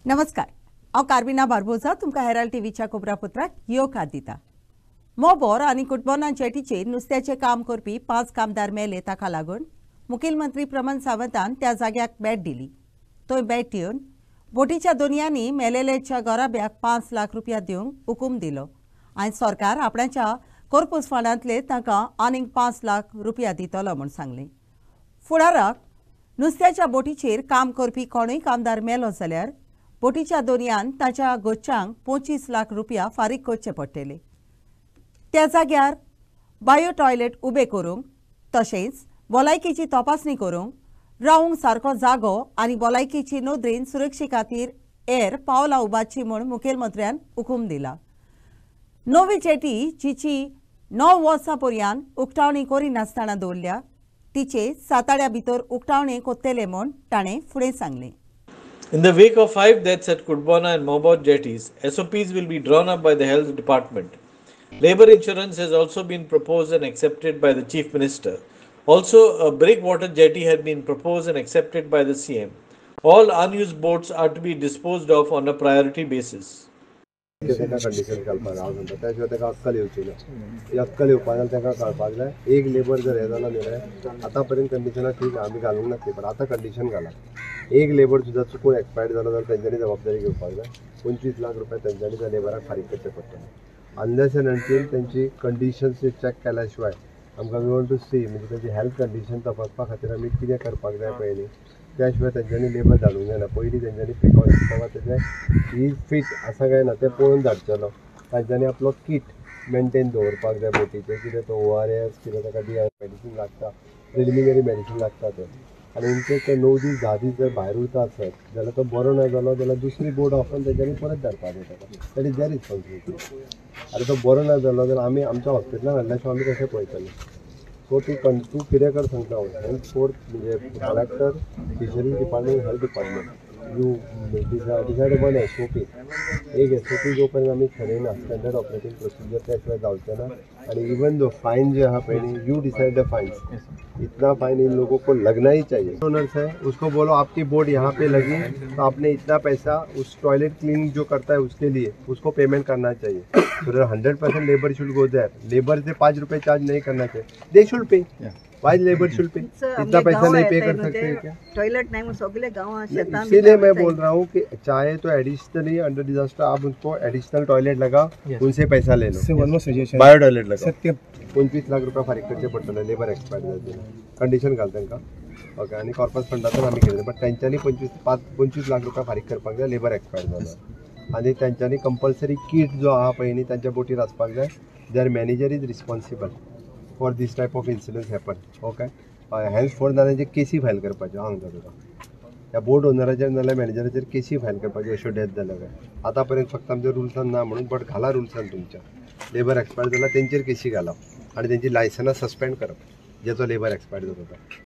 नमस्कार, हांव कार्बिना बारबोजा तुमकां हेराल्ड टीव्हीच्या कोबरापत्राक येवकार दिता। मोबोर आनी कुटबोना जेटीचेर नुस्त्याचें काम करपी 5 कामदार मेले ताका लागून मुखेलमंत्री प्रमोद सावंतान त्या जाग्याक भेट दिली। थंय भेट दिवन बोटीच्या दोनयांनी मेलेल्याच्या गराब्याक 5 लाख रुपया दिवंक हुकूम दिलो आनी सरकार आपणाच्या कोरपूस फंडांतले तांकां आनीक 5 लाख रुपया दितलो म्हूण सांगलें। फुडाराक नुस्त्याच्या बोटीचेर काम करपी कोणूय कामदार मेलो जाल्यार बोटीच्या दोनयान ताच्या गोच्च्यांक 25 लाख रुपया फारीक करचे पडटले। त्या जाग्यार बायो टॉयलेट उबे करूंक तशेंच भलायकेची तपासणी करूंक रावंक सारको जागो आनी भलायकेची नोंदणी सुरक्षे खातीर हेर पावलां उबारची म्हूण मुखेलमंत्र्यान हुकूम दिला। नवी जेटी जिची 9 वर्सां पर्यंत उक्तावणी करिनासतना दवरल्या तिचे 7 आठवड्यां भितर उक्तावणी कोत्तेले म्हूण ताणें फुडें सांगलें। In the wake of 5 deaths at Kudbona and Mobor jetties, SOPs will be drawn up by the Health Department. Labour insurance has also been proposed and accepted by the Chief Minister. Also, a breakwater jetty had been proposed and accepted by the CM. All unused boats are to be disposed of on a priority basis. Condition घालपाक हांव म्हणटा त्याशिवाय ताका अक्कल येवची ना। ती अक्कल येवपाक जाय ताका कळपाक जाय एक लेबर जर हे जालो न्ही आतां पर्यंत कंडिशनां ठीक आमी घालूंक नासली पण आतां कंडिशन घाला एक लेबर सुद्दां चुकून एक्सपायर्ड जालो जाल्यार तेंच्यांनी जबाबदारी घेवपाक जाय 25 लाख रुपया तेंच्यांनी त्या लेबराक फारीक करचे पडटले अनलेस एंड अंटील तेंची कंडिशन्स चॅक केल्या शिवाय आमकां वी वॉन्ट टू सी म्हणजे तेंची हेल्थ कंडिशन तपासपा खातीर आमी कितें करपाक जाय पयलीं त्या शिवाय तेंच्यांनी लेबर धाडूंक जायना पयलीं तेंच्यांनी प्रिकॉशन्स बाबा तेजें ही फीट आसा काय ना तें पळोवन धाडचलो तांच्यांनी आपलो कीट मेंटेन दवरपाक जाय बोटीचें कितें तो ORS कितें ताका मेडिसीन लागता प्रिलिमिनरी मेडिसीन लागता तें आनी इनकेस ते 9 दीस 10 दीस जर भायर उरता आसत जाल्यार तो बरो ना जालो जाल्यार दुसरी बोट ऑफन तेंच्यांनी परत धाडपाक जाय ताका दॅट इज देर रिस्पॉन्सिबिलिटी आनी तो बरो ना जालो जाल्यार आमी आमच्या हॉस्पिटलान हाडल्या शिवाय आमी कशें पळयतले सो तूं कितें कर सांगता हेल्थ फोर्स म्हणजे collector fisheries department health department you decided one SOP एक SOP जो पर्यंत आमी ठरयना स्टँडर्ड ऑपरेटिंग प्रोसिजर त्या शिवाय जावचें ना आनी इवन दो फाइन जो है पहले यू डिसाइड द फाइन्स इतना फाइन इन लोगों को लगना ही चाहिए। ओनर्स है उसको बोलो आपकी बोर्ड यहाँ पे लगी तो आपने इतना पैसा उस टॉयलेट क्लीन जो करता है उसके लिए उसको पेमेंट करना चाहिए। तो 100% labour should go there labour से 5 रुपये चार्ज नहीं करना चाहिए they should pay wise labour should pay इतना पैसा नहीं पे कर सकते क्या टॉयलेट नहीं सगले गाँव इसीलिए मैं बोल रहा हूँ कि चाहे तो एडिशनली अंडर डिजास्टर आप उसको एडिशनल टॉयलेट लगाओ उनसे पैसा ले लो बायो टॉयलेट लगाओ 25 लाख रुपया फारीक करचे पडटले लेबर एक्सपायर्ड जातले कंडिशन घाल तांकां ओके आनी कॉर्पस फंडातून आमी केले बट तेंच्यांनी 25 लाख रुपया फारीक करपाक जाय लेबर एक्सपायर्ड जालो आनी तेंच्यांनी कंपल्सरी कीट जो आहा पळय न्ही तांच्या बोटीर आसपाक जाय their manager is responsible for this type of incidents happen okay health force जाल्यार केसी फायल करपाच्यो हांगा तुका त्या बोट ओनराचेर नाल्यार मॅनेजराचेर केसी फायल करपाच्यो अश्यो डेथ जाल्या काय आतां पर्यंत फक्त आमच्या रुल्सान ना म्हणून बट घाला रुल्सान तुमच्या लेबर एक्सपायर्ड जाल्यार तेंचेर केसी घालप आनी तेंची लायसनां सस्पेंड करप जेचो लेबर एक्सपायर्ड जाता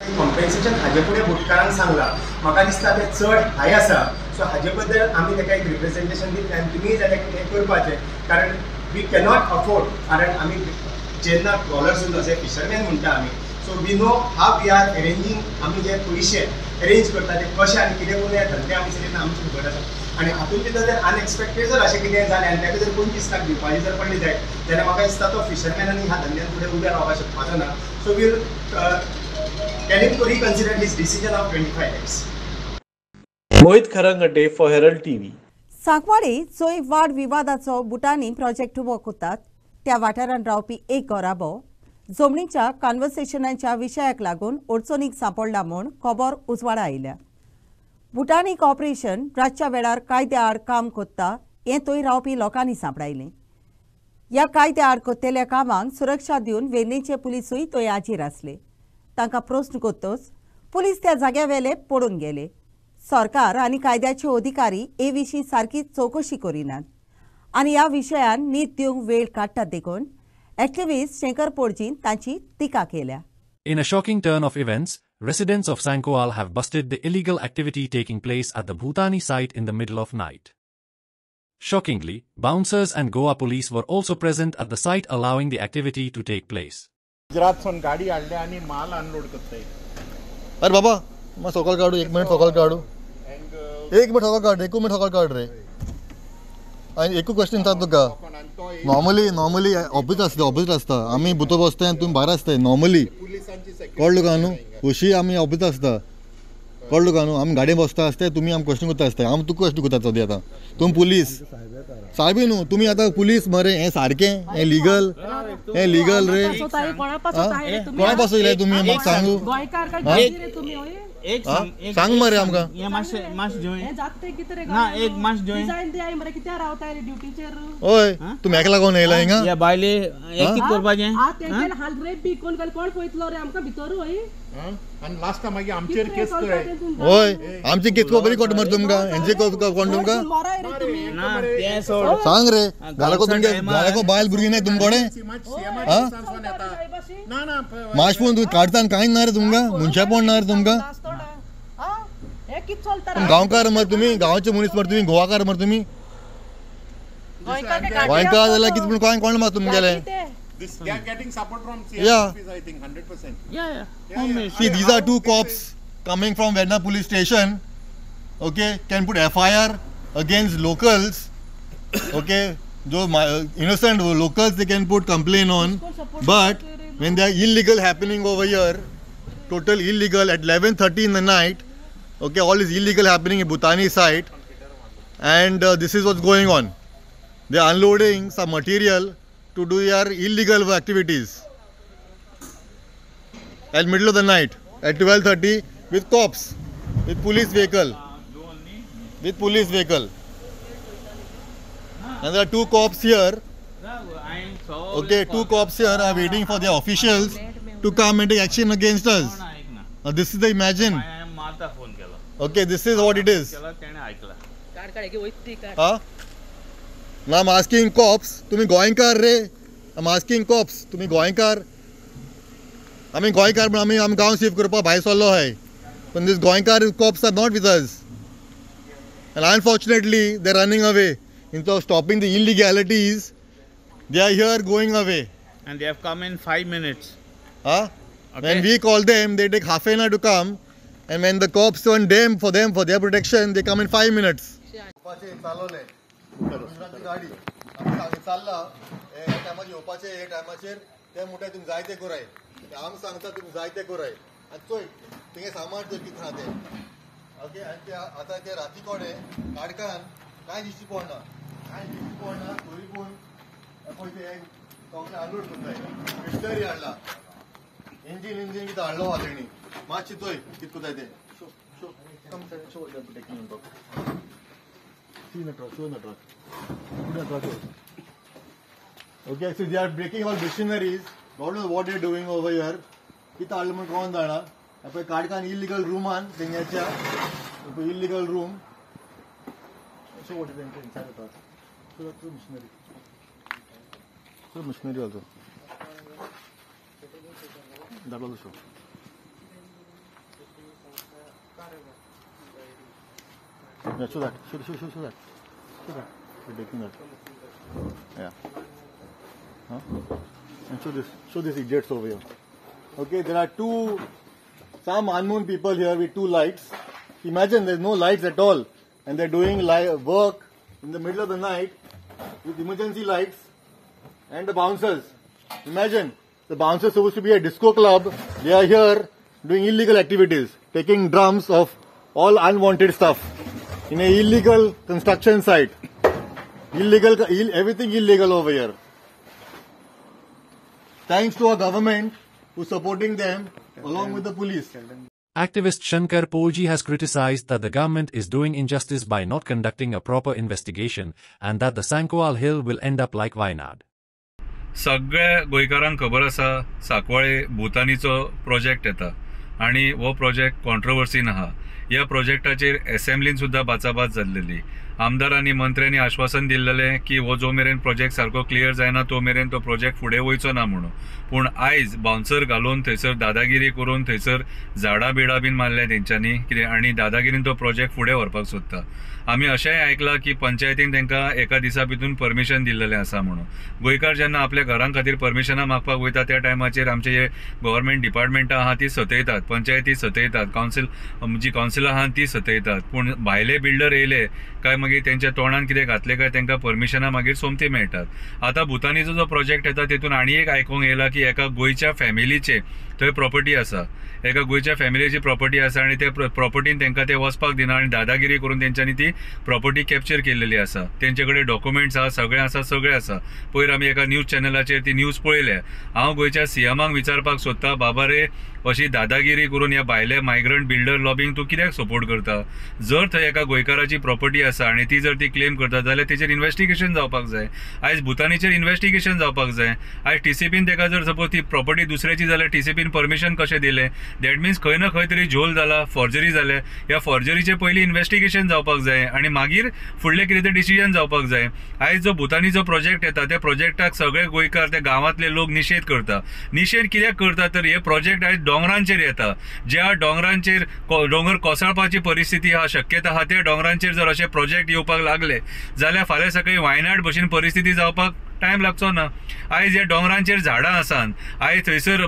तो कॉम्पेन्सेशन हाजे फुडें बोटकारांक सांगलां म्हाका दिसता तें चड हाय आसा सो हाजे बद्दल आमी ताका एक रिप्रेझेंटेशन दितलें आनी तुमी जाल्यार कितें करपाचें कारण वी कॅनॉट अफोर्ड कारण आमी जेन्ना ट्रॉलर्स उरता जे फिशरमॅन म्हणटा आमी so we know how we are arranging आमी जे पयशे अरेंज करता ते कशें आनी कितें करून हे धंदे आमचे तेन्ना आमची खबर आसा आनी हातूंत भितर जर अनएक्सपेक्टेड जर अशें कितें जालें आनी ताका जर 25 लाख दिवपाची जर पडली जाय जाल्यार म्हाका दिसता तो फिशरमॅनांनी ह्या धंद्यान फुडें उबे रावपाक शकपाचो ना so will tell him to reconsider his decision of 25 lakhs. Mohit Kharangate for Herald TV. सांकवाडे जंय वाड विवादाचो बुटानी प्रोजेक्ट उबो करतात त्या वाठारांत रावपी एक गराबो जमनीच्या कन्वर्सेशनांच्या विशयाक लागून अडचणीक सांपडला म्हूण खबर उजवाडा आयल्या। बुटानी कॉर्पोरेशन रातच्या वेळार कायद्या आड काम करता हें थंय रावपी लोकांनी सांपडायलें। ह्या कायद्या आड कोत्तेल्या कामांक सुरक्षा दिवन वेर्णेचे पुलिसूय थंय हाजीर आसले। तांकां प्रस्न कोत्तोच पुलीस त्या जाग्यावेले पडून गेले। सरकार आनी कायद्याचे अधिकारी हे विशीं सारकी चवकशी करिनात आनी ह्या विशयान न्हीद दिवंक वेळ काडटात देखून एक्टिव्हिस्ट शेखर पोर्जीन तांची टिका केल्या। In a shocking turn of events, residents of Sankoal have busted the illegal activity taking place at the Bhutani site in the middle of night. Shockingly, bouncers and Goa police were also present at the site allowing the activity to take place. गुजरातसून गाडी हाडले आणि माल unload करताय अरे बाबा मैं सकाळ काढू 1 मिनिट सकाळ काढू and एक मिनिट होकार काड रे आणि एकू क्वेश्चन सांग तुका नॉर्मली ऑफिस आसता आम्ही भितर बसता आनी तुमी भायर आसता नॉर्मली कळ्ळो का न्हू अशी आमी ऑफिस आसता कळ्ळो का न्हू आमी गाडयेन बसता आसता तुमी आमकां क्वेश्चन करता आसता आमी तुका क्वेश्चन करता सद्या आतां तुमी पुलीस साहेबी न्हू तुमी आतां पुलीस मरे हें सारकें हें लिगल रे कोणा बसयले तुमी म्हाका सांगू सांग मरे आमकां ओय तुमी हेका लागून येयला हिंगा ओय आमची केस बरी कोट मरे तुमकां हेंची कोण तुमकां सांग रे घराको बायल भुरगीं नाय तुमकोडे माशपून तुम्ही काढता कांय ना रे तुमकां मनशापण ना रे तुमकां गांवकार मरे तुमी गांवचे मनीस मरे तुमी गोवाकार मरे तुमी गोंयकार जाल्यार कितें पूण कोण मरे तुमगेले They are getting support from CM Yeah. office, I think 100%. See, these are two cops coming from Vedna police station. Okay, can put FIR against locals. Okay, जो innocent locals they can put complaint on. But when they are illegal happening over here, total illegal at 11:30 in the night. Okay, all is illegal happening in Bhutani site, and this is what's going on. They are unloading some material to do their illegal activities at middle of the night at 12:30 with cops, with police vehicle, and there are two cops here. Okay, two cops here are waiting for their officials to come and take action against us. Now this is the imagine. Okay, this is what it is. Huh? Now I'm asking cops, तुम्ही गोंयकार रे? I'm asking cops, तुम्ही गोंयकार? आमी गोंयकार पण आमी गांव safe करपाक भायर सरलो आहाय. But these गोंयकार cops are not with us. And unfortunately, they're running away. Instead of stopping the illegalities, they are here going away. And they have come in 5 minutes. Huh? Okay. When we call them, they take half an hour to come. And when the cops want them for their protection, they come in 5 minutes. गुजरातची गाडी आमी चल्ला हे टायमार येवपाचे हे टायमाचेर ते म्हणटा तुमी जाय ते कराय आमी सांगता तुमी जाय ते कराय आनी चोय तेगे सामान जर कितें आहा तें ओके आनी ते आतां ते राती कोणे काडकान कांय दिश्टी पडना तरी पूण पळय ते कोंकणी अनलोड करताय मिस्टरी हाडला इंजीन कितें हाडलो हा तेणी मातशी चोय कितें कोताय ते See the truck, show the truck. Put the truck over. Okay, so they are breaking all machineries. Don't know what they are doing over here. Kita alman kaun dana. Apai kadkan illegal room an tengacha. Apai illegal room. Show what is inside the truck. Show the machinery. Show machinery also. That also show. Yeah, show that. Show that. We're taking that. Yeah. Huh? And show this idiots over here. Okay, there are some unknown people here with two lights. Imagine there's no lights at all. And they're doing work in the middle of the night with emergency lights and the bouncers. Imagine, the bouncers supposed to be a disco club. They are here doing illegal activities, taking drums of all unwanted stuff. In a illegal construction site. Everything illegal over here. Thanks to our government who's supporting them along with the police. Activist Shankar Polji has criticized that the government is doing injustice by not conducting a proper investigation and that the Sankoal Hill will end up like Wayanad. सगळ्या गोंयकारांक खबर आसा साकवाळे भुतानीचो project येता आणि हो project कॉन्ट्रोवर्सीन आहा. ह्या प्रोजेक्टाचेर असेंब्लीन सुद्धा बाचाबाच जाल्लेली आमदारांनी मंत्र्यांनी आश्वासन दिल्लेलें की हो जो मेरेन प्रोजेक्ट सारको क्लियर जायना तो मेरेन तो प्रोजेक्ट फुडें वयचो ना म्हणून. पूण आयज बाउन्सर घालून थंयसर दादागिरी करून थंयसर झाडां बिडां बीन मारल्या तेंच्यांनी कितें आनी दादागिरीन तो प्रोजेक्ट फुडें व्हरपाक सोदता. आमी अशेंय आयकलां की पंचायतीन तांकां एका दिसा भितून परमिशन दिल्लेलें आसा म्हणून. गोंयकार जेन्ना आपल्या घरां खातीर परमिशनां मागपाक वयता त्या टायमाचेर आमचे जे गव्हर्मेंट डिपार्टमेंटां आहा ती सतयतात, पंचायती सतयतात, जी कावन्सिलां आहा ती सतयतात. पूण भायले बिल्डर येयले काय मागीर तेंच्या तोंडान कितें घातलें काय तांकां परमिशनां मागीर सोमती मेळटात. आतां भुतानीचो जो प्रोजेक्ट येता तेतून आनी एक आयकूंक येयला की एका गोंयच्या फॅमिलीचे थंय प्रॉपर्टी आसा, एका गोंयच्या फॅमिलीची प्रॉपर्टी आसा आनी त्या प्रॉपर्टीन तांकां ते वचपाक दिना आनी दादागिरी करून तेंच्यांनी ती प्रॉपर्टी कॅप्चर केल्लेली आसा. तेंचे कडेन डॉक्युमेंट्स आहा, सगळें आसा. पयर आमी एका न्यूज चॅनलाचेर ती न्यूज पळयल्या. हांव गोंयच्या सीएमाक विचारपाक सोदता, बाबा रे अशी दादागिरी करून ह्या भायले मायग्रंट बिल्डर लॉबींग तूं कित्याक सपोर्ट करता? जर थंय एका गोंयकाराची प्रॉपर्टी आसा आनी ती जर ती क्लेम करता जाल्यार तेचेर इन्व्हेस्टिगेशन जावपाक जाय. आयज भुतानीचेर इन्व्हेस्टिगेशन जावपाक जाय. आयज टीसीपीन तेका जर सपोज ती प्रॉपर्टी दुसऱ्याची जाल्यार टीसीपीन परमिशन कशें दिलें? दॅट मिन्स खंय ना खंय तरी झोल जाला, फॉर्जरी जाल्या. ह्या फॉर्जरीचे पयलीं इन्व्हेस्टिगेशन जावपाक जाय आनी मागीर फुडलें कितें तें डिसिजन जावपाक जाय. आयज जो भुतानीचो प्रोजेक्ट येता त्या प्रोजेक्टाक सगळे गोंयकार त्या गांवांतले लोक निशेध करता. निशेध कित्याक करता तर हे प्रोजेक्ट आयज डोंगरांचेर येता. ज्या डोंगरांचेर डोंगर कोसळपाची परिस्थिती आहा, शक्यता आहा, त्या डोंगरांचेर जर अशे प्रोजेक्ट येवपाक लागले जाल्यार फाल्यां सकाळी वायनाड भशेन परिस्थिती जावपाक टायम लागचो ना. आयज ह्या डोंगरांचेर झाडां आसात, आयज थंयसर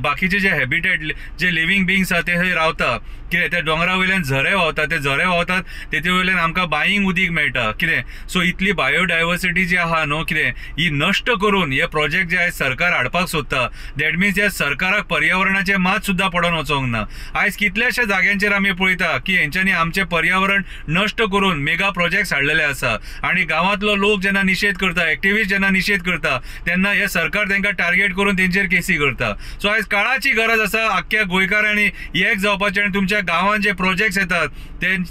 बाकीचे जे हॅबिटेट जे लिव्हिंग बिंग्स आहा ते थंय रावता. कितें त्या दोंगरा वयल्यान झरे व्हांवतात, ते झरे व्हांवतात तेचे वयल्यान आमकां बायींग उदीक मेळटा. कितें सो इतली बायोडायवर्सिटी जी आहा न्हू कितें ही नश्ट करून हे प्रोजेक्ट जे आयज सरकार हाडपाक सोदता, दॅट मिन्स ह्या सरकाराक पर्यावरणाचें मात सुद्दां पडोन वचोंक ना. आयज कितल्याशा जाग्यांचेर आमी पळयता की हेंच्यांनी आमचें पर्यावरण नश्ट करून मेगा प्रोजेक्ट्स हाडलेले आसा आनी गांवांतलो लोक जेन्ना निशेध करता, एक्टिविस्ट जेन्ना निशेध करता तेन्ना हे सरकार तांकां टार्गेट करून तेंचेर केसी करता. सो आयज काळाची गरज आसा आख्ख्या गोंयकारांनी एक जावपाचें आनी तुमच्या गांवांत जे प्रोजेक्ट्स येतात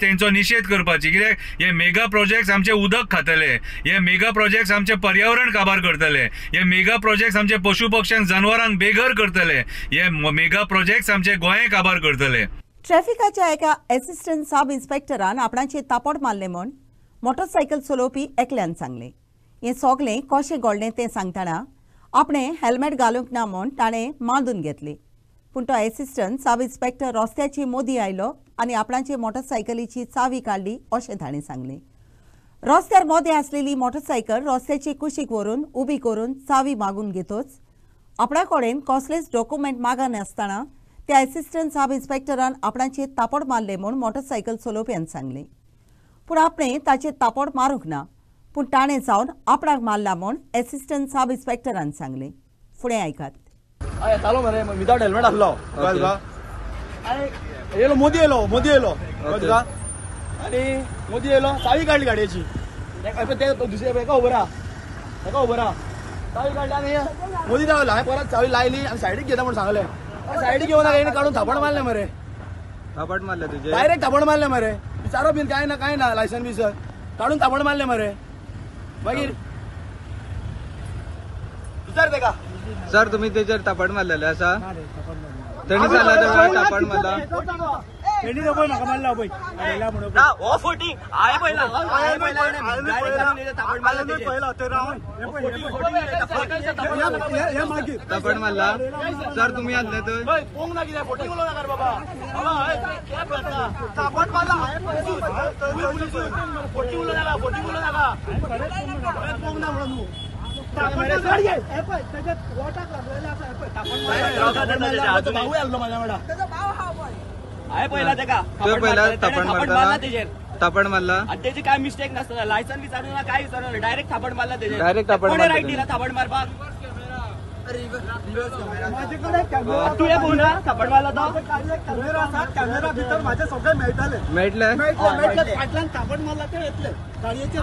तेंचो निशेध करपाची. कित्याक हे मेगा प्रोजेक्ट्स आमचे उदक खातले, हे मेगा प्रोजेक्ट्स आमचे पर्यावरण काबार करतले, हे मेगा प्रोजेक्ट्स आमचे पशु पक्ष्यांक जनावरांक बेघर करतले, हे मेगा प्रोजेक्ट्स आमचे गोंय काबार करतले. ट्रॅफिकाच्या एका असिस्टंट सब इन्स्पेक्टरान आपणाचेर तापड मारले म्हूण मोटरसायकल चलोवपी एकल्यान सांगलें. हें सगलें कशें घडलें तें सांगतना आपणें हेल्मेट घालूंक ना म्हूण ताणें मांदून घेतली. पूण तो असिस्टंट सब इन्स्पेक्टर रस्त्याची मोदी आयलो आनी आपणाचे मोटरसायकलीची चावी काडली अशें ताणें सांगलें. रस्त्यार मोदें आसलेली मोटरसायकल रस्त्याचे कुशीक व्हरून उबी करून चावी मागून घेतोच आपणा कडेन कसलेच डॉक्युमेंट मागनासतना त्या असिस्टंट सब इन्स्पेक्टरान आपणाचेर तापड मारले म्हूण मोटरसायकल चलोवप्यान सांगलें. पूण आपणें ताचेर तापड मारूंक ना, पूण ताणें जावन आपणाक मारला म्हूण असिस्टंट सब इन्स्पेक्टरान सांगलें. फुडें आयकात. येतालो मरे विदाउट हेल्मेट आसलो येयलो मोदी येयलो तुका आनी मोदी येयलो चावी काडली गाडयेची. ते दुसरे एका उबो राहा चावी काडली आनी मोदी रावला. हांवें परत चावी लायली आनी सायडीक घेता म्हूण सांगलें. सायडीक घेवन येणें काडून थापड मारले मरे. थापड मारले तुजे डायरेक्ट थापड मारले मरे. विचारो बीन कांय ना लायसन बिसन काडून थापड मारले मरे. मागीर विचार तेका सर तुम्ही त्याच्यावर तापड मारलेले असा त्यांनी सांगला तेव्हा तापड मारला त्यांनी नको नका मारला पळय आयला म्हणून ओ फोटिंग आय पहिला तापड मारला ते पहिला ते राऊंड तापड मारला सर तुम्ही आणले तर पोंग ना किती फोटिंग बोलू नका बाबा तापड मारला फोटिंग बोलू नका पोंग ना म्हणून तापड मारला त्याची काय मिस्टेक नसतं. लायसन विचारू ना काय विचारू डायरेक्ट थापड मारला डायरेक्ट थापड मारला. राईट दिला थापड मारपाक तू हे बोल ना थापड मारला तो कॅमेरा भितर माझे सगळे मेळटले फाटल्यान थापड मारला ते येतले गाडयेचेर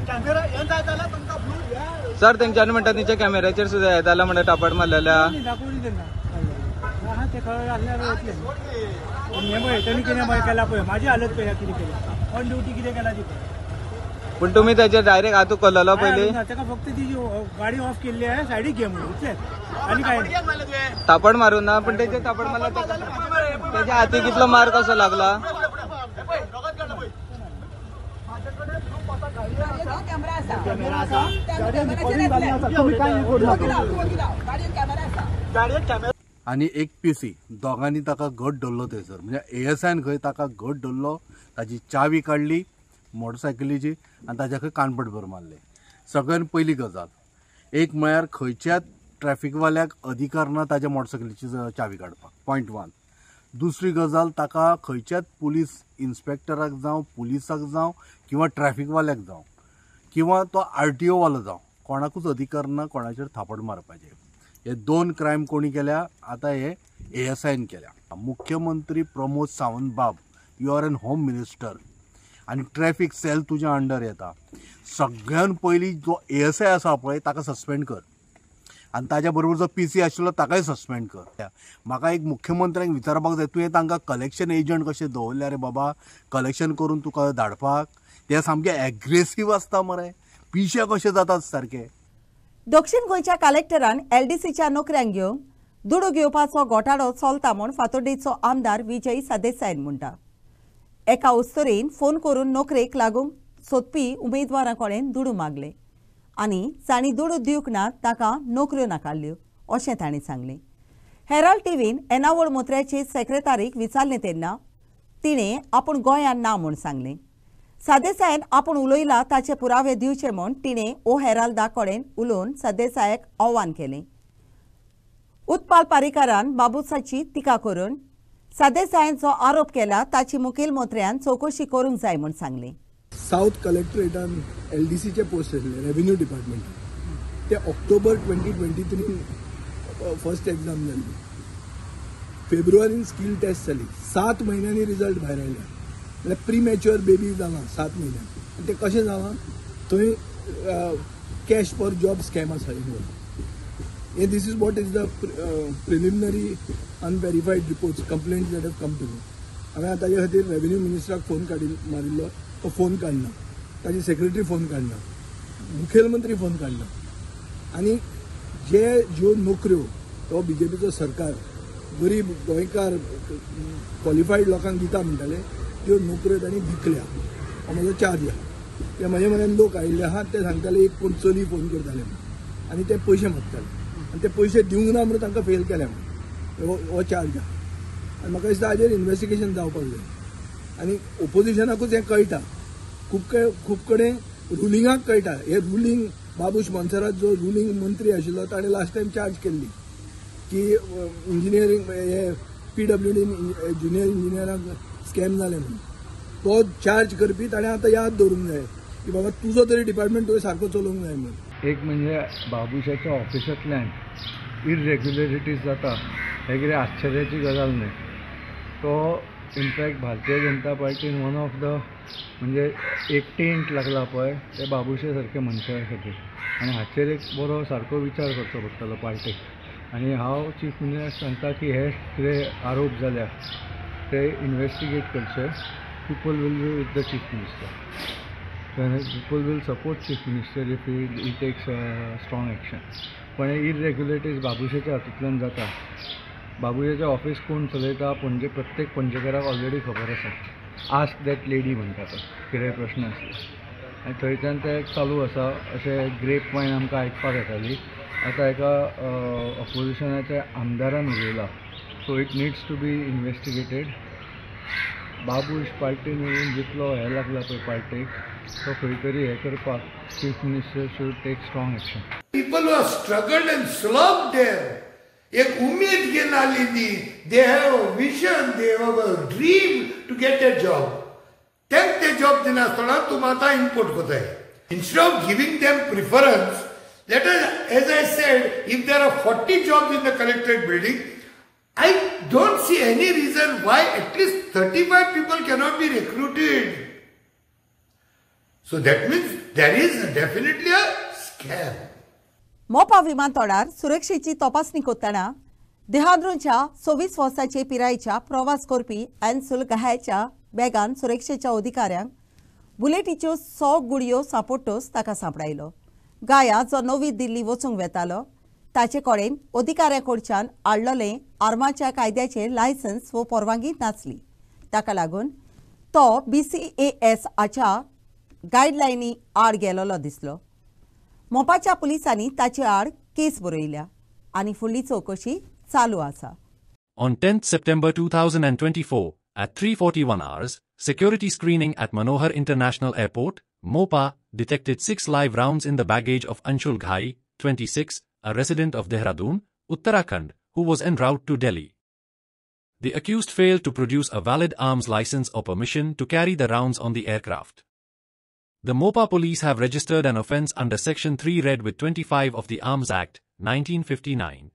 कॅमेरा येऊन जाय जाल्यार तुमकां ब्लू सर तेंच्यानी म्हणटात तेंच्या कॅमेराचेर सुद्दां येताला म्हणटा तापड मारलेल्या ते खबर आसल्यार येतले. हे पळय तेणी कितें केला पळय म्हाजी हालत पळय कितें केली ऑन ड्युटी कितें केला ती. पूण तुमी तेचेर डायरेक्ट हातूक कल्लो पयली ताका फक्त ती गाडी ऑफ केल्ली आहे सायडीक घे म्हणून इतलें आनी काय तापड मारून ना पण तेचेर तापड मारला त्याच्या हाती कितलो मार कसो लागला कॅमेरा आसा कॅमेरा आसा गाडयेन recording जाल्लें आसा तुमी कांय करूं नाका गाडयेन कॅमेरा आसा गाडयेन कॅमेरा आनी एक पीसी दोगांनी ताका घट धरलो थंयसर म्हणजे एएसआयन खंय ताका घट धरलो ताची चावी काडली मोटरसायकलीची आनी ताच्या खंय कानपट भर मारले. सगळ्यान पयली गजाल एक म्हळ्यार खंयच्याच ट्रॅफिकवाल्याक अधिकार ना ताच्या मोटरसायकलीची चावी काडपाक. पॉयंट 1. दुसरी गजाल ताका खंयच्याच पुलीस इन्स्पेक्टराक जावं पुलिसाक जावं किंवा ट्रॅफिकवाल्याक जावं किंवा तो RTO वालो जावं कोणाकूच अधिकार ना कोणाचेर थापड मारपाचें. हे 2 क्रायम कोणी केल्या आतां हे एएसआयन केल्या. मुख्यमंत्री प्रमोद सावंत बाब you are an home minister आनी ट्रॅफिक सेल तुज्या अंडर येता. सगळ्यान पयली जो एएसआय आसा पळय ताका सस्पेंड कर आनी ताच्या बरोबर जो पीसी आशिल्लो ताकाय सस्पेंड कर. म्हाका एक मुख्यमंत्र्यांक विचारपाक जाय तुवें तांकां कलेक्शन एजंट कशें दवरल्या रे बाबा कलेक्शन करून तुका धाडपाक. ते सामके एग्रेसीव आसता मरे पिशे कशे जातात सारके. दक्षिण गोंयच्या कलेक्टरान LDCच्या नोकऱ्यांक घेवंक दुडू घेवपाचो घोटाळो चलता म्हूण फातोर्डेचो आमदार विजय सरदेसायन म्हणटा. एका उस्तोरेन फोन करून नोकरेक लागूंक सोदपी उमेदवारां कडेन दुडू मागले आनी जाणी दुडू दिवंक ना ताका नोकऱ्यो नाकारल्यो अशें ताणें सांगलें. हेराल्ड टीव्हीन एनावळ मोत्र्याचे सेक्रेटरीक विचारलें तेन्ना तिणें आपूण गोंयांत ना म्हूण सांगलें. सरदेसायन आपूण उलयला ताचे पुरावे दिवचे म्हूण तिणें ओ हेराल्डा कडेन उलोवन सरदेसायाक आव्हान केलें. उत्पाल पारीकारान बाबूसाची टिका करून सरदेसायान जो आरोप केला ताची मुखेल मंत्र्यान चवकशी करूंक जाय म्हूण सांगलें. साउथ कलेक्टरेटान LDCचे पोस्ट आसले रेव्हेन्यू डिपार्टमेंट ते ऑक्टोबर 2023 फर्स्ट एग्जाम जाल्ली. फेब्रुवारीन स्कील टेस्ट जाली 7 म्हयन्यांनी रिजल्ट भायर आयला. म्हणजे प्रीमॅच्युअर बेबी जालां 7 म्हयन्यान आनी तें कशें जालां थंय कॅश फॉर जॉब स्कॅम आसा involve. This is what is the preliminary unverified reports, complaints that have come to me. हांवें आतां ताजे खातीर रेव्हेन्यू मिनिस्टराक फोन मारिल्लो तो फोन काडना ताजी सेक्रेटरी फोन काडना मुखेलमंत्री फोन काडना आनी ज्यो नोकऱ्यो तो BJPचो सरकार गरीब गोंयकार क्वॉलिफायड लोकांक दिता म्हणटाले त्यो नोकऱ्यो तांणी विकल्या. हो म्हजो चार्ज आहा. ते म्हाजे म्हऱ्यान लोक आयिल्ले आहात ते सांगताले एक कोण चली फोन करताले आनी ते पयशे मागताले आनी ते पयशे दिवंक ना म्हणून तांकां फेल केल्या म्हणून हो चार्ज आहा. आनी म्हाका दिसता हाजेर इन्व्हेस्टिगेशन जावपाक जाय आनी ओपोजिशनाकूच हें कळटा. खूब कडेन रुलिंगाक कळटा. हे रुलींग बाबू स्पॉन्सरात जो रुलींग मंत्री आशिल्लो ताणें लास्ट टायम चार्ज केल्ली की इंजिनियरींग हे PWD ज्युनियर इंजिनियरांक स्कॅम जाले म्हणून. तो चार्ज करपी ताणें आतां याद दवरूंक जाय की बाबा तुजो तरी डिपार्टमेंट तुवें सारको चलोवंक जाय म्हणून. एक म्हणजे बाबूशाच्या ऑफिसांतल्यान इरेग्युलरिटीज जाता हे कितें आश्चर्याची गजाल न्हय. तो in fact Bharatiya Janata पार्टीन one of the म्हणजे एक टेंट लागला पळय ते बाबूशे सारके मनशा खातीर आनी हाचेर एक बरो सारको विचार करचो पडटलो पार्टीक. आनी हांव चीफ मिनिस्टर सांगता की हे कितें आरोप जाल्या ते इन्व्हेस्टिगेट करचे. People will be with the chief minister. People will support Chief Minister if he takes strong action. पण इरेग्युलेटीज बाबूशेच्या हातूंतल्यान जाता. बाबूशेचें ऑफिस कोण चलयता पणजे प्रत्येक पणजेकाराक ऑलरेडी खबर आसा. आस्क दॅट लेडी म्हणटा तो कितें प्रश्न आसले आनी थंयच्यान तें चालू आसा. अशें ग्रेप वायन आमकां आयकपाक येताली. आतां एका ऑपोजिशनाच्या आमदारान उलयला. So it needs to be investigated. Babush पार्टीन येवन जितलो हें लागला पळय पार्टीक तो खंय तरी हें करपाक chief minister should take strong action. People who struggled and slogged there एक उमेद घेवन आलेली. They have a vision, they have a dream to get a job. तांकां ते जॉब दिनासतना तूं आतां इम्पोर्ट कोताय. Instead of giving them preference let us as I said if there are 40 jobs in the collected building I don't see any reason why at least 35 people cannot be recruited. So that means there is definitely a scam. मोपा विमानतळार सुरक्षेची तपासणी करतना देहाद्रूच्या 26 वर्सांचे पिरायेच्या प्रवास करपी एन्सुल गहायच्या बॅगान सुरक्षेच्या अधिकाऱ्यांक बुलेटीच्यो 100 गुडयो सांपडटोच ताका सांपडायलो. गाया जो नवी दिल्ली वचूंक वेतालो ताचे कडेन अधिकाऱ्याकडच्यान हाडलेलें आर्माच्या कायद्याचें लायसन्स व परवानगी नासली. ताका लागून तो BCAS गायडलायनी आड गेलोलो दिसलो. मोपाच्या पुलिसांनी ताचे आड केस बरयल्या आनी फुडली चौकशी चालू आसा. On 10th September 2024, at 3:41 hours, security screening at Manohar International Airport, Mopa, detected 6 live rounds in the baggage of Anshul Ghai, 26, a resident of Dehradun, Uttarakhand, who was en route to Delhi. The accused failed to produce a valid arms license or permission to carry the rounds on the aircraft. The Mopa police have registered an offence under Section 3 Red with 25 of the Arms Act, 1959.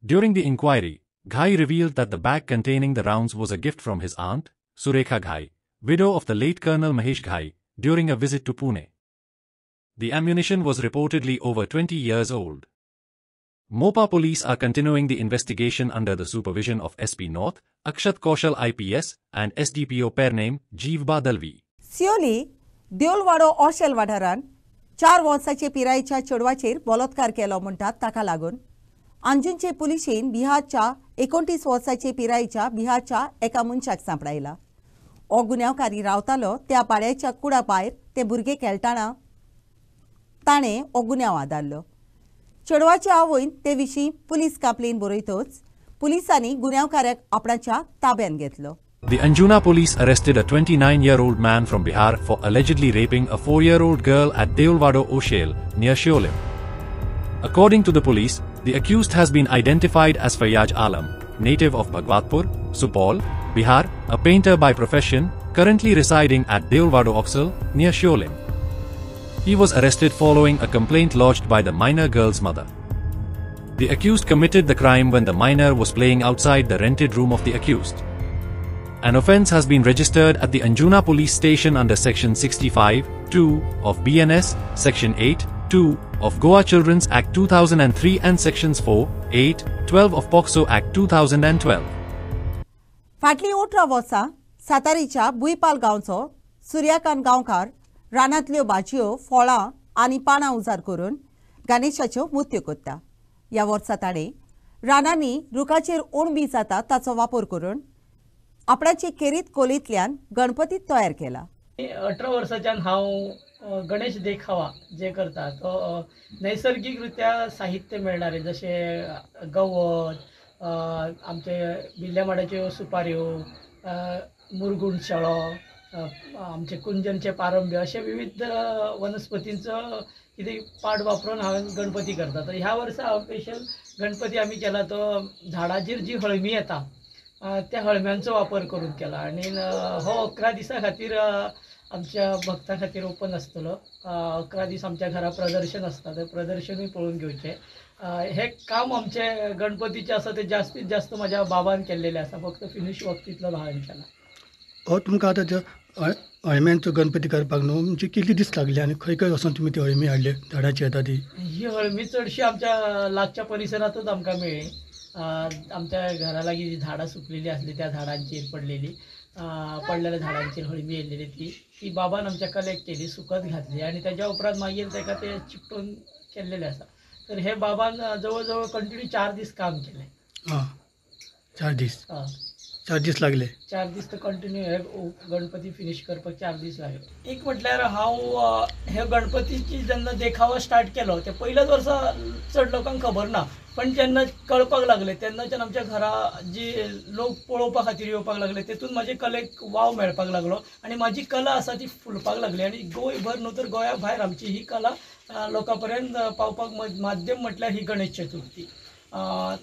During the inquiry, Ghai revealed that the bag containing the rounds was a gift from his aunt, Surekha Ghai, widow of the late Colonel Mahesh Ghai, during a visit to Pune. The ammunition was reportedly over 20 years old. Mopa police are continuing the investigation under the supervision of SP North, Akshat Kaushal IPS, and SDPO Pername, Jeevba Dalvi. सियोली देवलवाडो Oshel वाठारांत 4 वर्सांचे पिरायेच्या चेडवाचेर बलात्कार केलो म्हणटात ताका लागून अंजुनचे पुलिशेन बिहारच्या 29 वर्सांचे पिरायेच्या बिहारच्या एका मनशाक सांपडायला. हो गुन्यांवकारी रावतालो त्या पाड्याच्या कुडा भायर ते भुरगे खेळटाना ताणें हो गुन्यांव आदारलो. चेडवाच्या आवयन ते विशीं पुलीस कंप्लेन बरयतच पुलिसांनी गुन्यांवकाराक आपणाच्या ताब्यात घेतलो. The Anjuna police arrested a 29-year-old man from Bihar for allegedly raping a 4-year-old girl at Deolwado Oshel, near Shiolim. According to the police, the accused has been identified as Fayyaz Alam, native of Bhagwatpur, Supol, Bihar, a painter by profession, currently residing at Deolwado Oxal, near Shiolim. He was arrested following a complaint lodged by the minor girl's mother. The accused committed the crime when the minor was playing outside the rented room of the accused. An offence has been registered at the Anjuna police station under Section 65(2) of BNS, Section 8(2) of Goa Children's Act 2003 and Sections 4, 8, 12 of POCSO Act 2012. फाटली 18 वर्सां सातारीच्या बुईपाल गांवचो सूर्यकांत गांवकार रानांतल्यो भाजयो, फळां आनी पानां उजार करून गणेशाच्यो मुर्त्यो करता. ह्या वर्सा ताणें रानांनी रुखाचेर ओणबी जाता ताचो वापर करून आपणाचे खेरीत कोलींतल्यान गणपती तयार केला. 18 वर्साच्यान हांव गणेश देखावा जे करता तो नैसर्गिकरित्या साहित्य मेळणारे जशे गवत, आमचे बिल्ल्या माडाच्यो सुपाऱ्यो, मुरगूण शेळो, आमचे कुंजनचे पारंब्य अशे विविध वनस्पतींचो कितें पाड वापरून हांवें गणपती करता. तर ह्या वर्सा हांव स्पेशल गणपती आमी केला तो झाडाचेर जी हळमी येता त्या हळम्यांचो वापर करून केला आणि हो 11 दिसां खातीर आमच्या भक्तां खातीर ओपन आसतलो. 11 दीस आमच्या घरा प्रदर्शन आसता, तर प्रदर्शनूय पळोवन घेवचें. हे काम आमचे गणपतीचे आसा ते जास्तीत जास्त म्हाज्या बाबान केल्लेले आसा, फक्त फिनिश वर्क तितलो हांवें केला. हो तुमकां आतां हळम्यांचो गणपती करपाक न्हू म्हणजे कितले दीस लागले आनी खंय खंय वचून तुमी ती हळमी हाडले झाडाची येता ती? ही हळमी चडशी आमच्या लागच्या परिसरांतूच आमकां मेळ्ळी. आमच्या घरा लागीं जी झाडां सुकलेली आसली त्या झाडांचेर पडलेल्या झाडांचेर हळमी येयल्लेली ती बाबान आमच्या कलेक्ट केली, सुकत घातली आणि त्याच्या उपरांत मागीर ताका ते चिकटून केल्लेले आसा. तर हे बाबान जवळ जवळ कंटिन्यू 4 दीस काम केलें. 4 दीस लागले. 4 दीस तर कंटिन्यू हे गणपती फिनिश करपाक 4 दीस लागले. एक म्हटल्यार हांव हे गणपतीची जेन्ना देखावो स्टार्ट केलो ते पयल्याच वर्सा चड लोकांक खबर ना, पण जेन्ना कळपाक लागले तेन्नाच्यान आमच्या घरा जी लोक पळोवपा खातीर येवपाक लागले तेतून म्हाजे कलेक वाव मेळपाक लागलो आणि म्हाजी कला आसा ती फुलपाक लागली आणि गोंयभर न्हू तर गोंया भायर आमची ही कला लोकां पर्यंत पावपाक माध्यम म्हटल्यार ही गणेश चतुर्थी.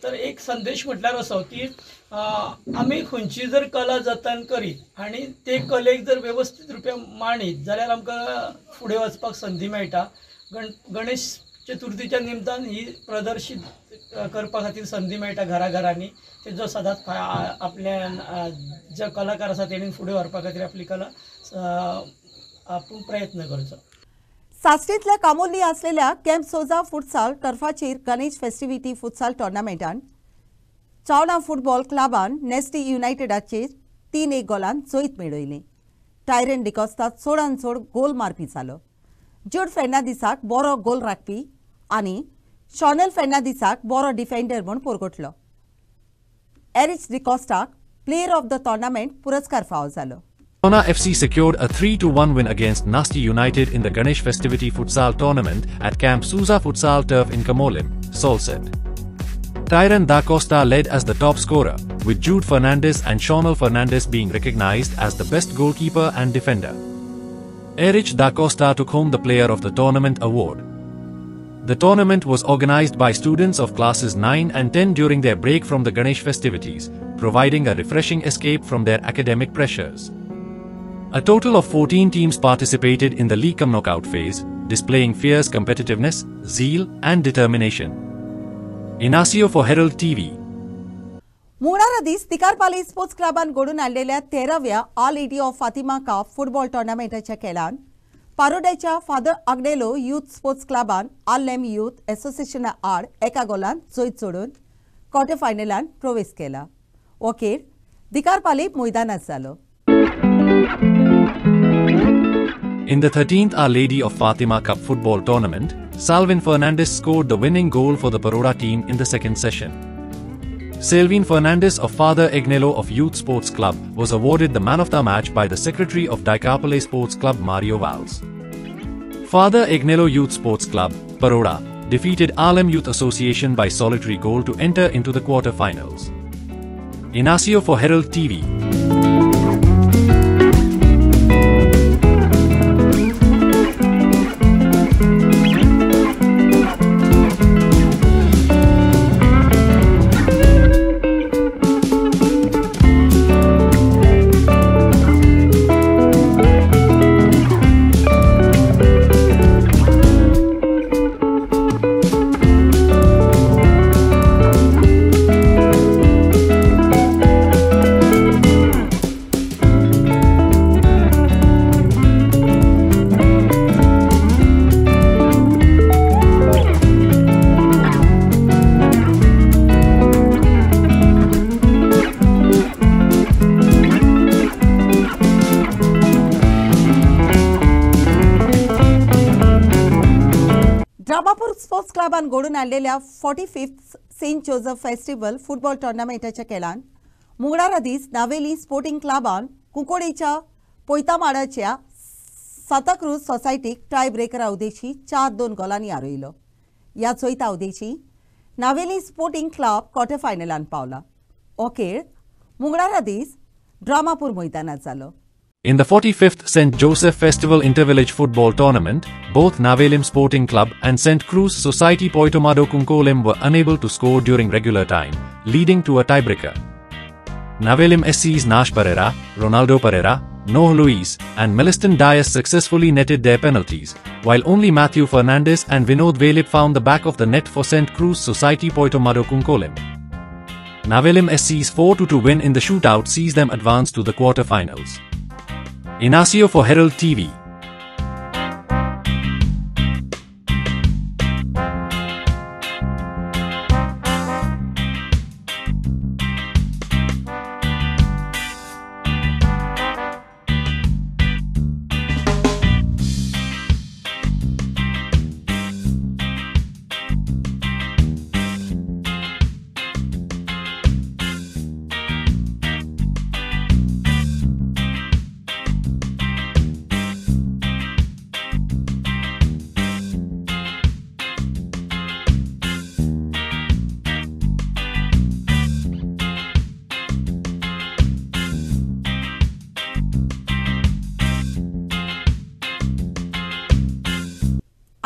तर एक संदेश म्हटल्यार असो की आमी खंयची जर कला जतन करीत आणि ते कलेक जर व्यवस्थीत रुपया मांडीत जाल्यार आमकां फुडें वचपाक संदी मेळटा. गणेश चतुर्थीच्या निमतान ही प्रदर्शीत करपा खातीर संदी मेळटा घराघरांनी. तेजो सदांच आपल्या जे कलाकार आसा तेणीन फुडें व्हरपा खातीर आपली कला आपूण प्रयत्न करचो. साश्टींतल्या कामोर्ली आसलेल्या कॅम्प सोजा फुटसाल टर्फाचेर गणेश फेस्टिविटी फुटसाल टोर्नामेंटान चावना फुटबॉल क्लबान नेस्टी युनायटेडाचेर 3-1 गोलान जैत मेळयली. टायरन डिकॉस्ता चडांत चड गोल मारपी जालो. जूड फेर्नांदीसाक बरो गोल राखपी आनी शॉनेल फेर्नांदीसाक बरो डिफेंडर म्हूण परगटलो. एरिच डिकॉस्टाक प्लेयर ऑफ द टोर्नामेंट पुरस्कार फावो जालो. Barcelona FC secured a 3-1 win against Nasty United in the Ganesh Festivity Futsal Tournament at Camp Sousa Futsal Turf in Camolim, Sol said. Tyron da Costa led as the top scorer, with Jude Fernandez and Shonel Fernandez being recognized as the best goalkeeper and defender. Erich da Costa took home the Player of the Tournament award. The tournament was organized by students of classes 9 and 10 during their break from the Ganesh festivities, providing a refreshing escape from their academic pressures. A total of 14 teams participated in the League Cum knockout phase, displaying fierce competitiveness, zeal, and determination. Inacio for Herald TV. मुंगळार दीस तिकारपाली sports क्लबान घडून हाडलेल्या 13व्या all India of Fatima cup football टोर्नामेंटाच्या खेळान पारोड्याच्या फादर आग्नेलो यूथ स्पोर्ट्स क्लबान आल्लेम यूथ असोसिएशना आड एका गोलान जैत सोडून क्वार्टर फायनलान प्रवेश केला. हो खेळ तिकारपाली मैदानात जालो. In the 13th Our Lady of Fatima Cup football tournament, Salvin Fernandez scored the winning goal for the Paroda team in the second session. Salvin Fernandez of Father Agnello of Youth Sports Club was awarded the man of the match by the secretary of Dicapole Sports Club Mario Valls. Father Agnello Youth Sports Club, Paroda, defeated Alem Youth Association by solitary goal to enter into the quarter-finals. Inacio for Herald TV. Dramapur sports क्लबान घडून हाडलेल्या 45th saint Joseph festival football टोर्नामेंटाच्या खेळान मुंगळारा दीस Navelim sporting क्लबान कुंकोडेच्या पोयतामाडाच्या सांताक्रूज सोसायटीक टाय ब्रेकर अवधेची 4-2 गोलांनी हारयलो. ह्या चोयत अवधेची नावेली स्पोर्टिंग क्लब क्वार्टर फायनलान पावला. हो खेळ मुंगळारा दीस ड्रामापूर मैदानात जालो. In the 45th St. Joseph Festival Intervillage Football Tournament, both Navelim Sporting Club and St. Cruz Society Poitomado Kunkolim were unable to score during regular time, leading to a tiebreaker. Navelim SC's Nash Pereira, Ronaldo Pereira, Noah Luis, and Meliston Dias successfully netted their penalties, while only Matthew Fernandez and Vinod Velip found the back of the net for St. Cruz Society Poitomado Kunkolim. Navelim SC's 4-2 win in the shootout sees them advance to the quarter-finals. Inacio for Herald TV.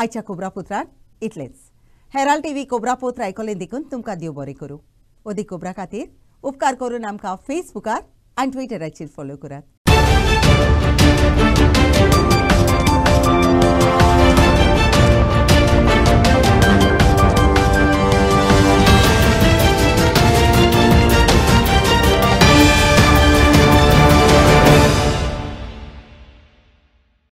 आयच्या कोब्रापुत्रान इतलेच. Herald TV कोब्रापुत्र आयकलें देखून तुमकां देव बरें करूं. अदीक cobra खातीर उपकार करून आमकां फेसबुकार आनी ट्विटराचेर फॉलो करात.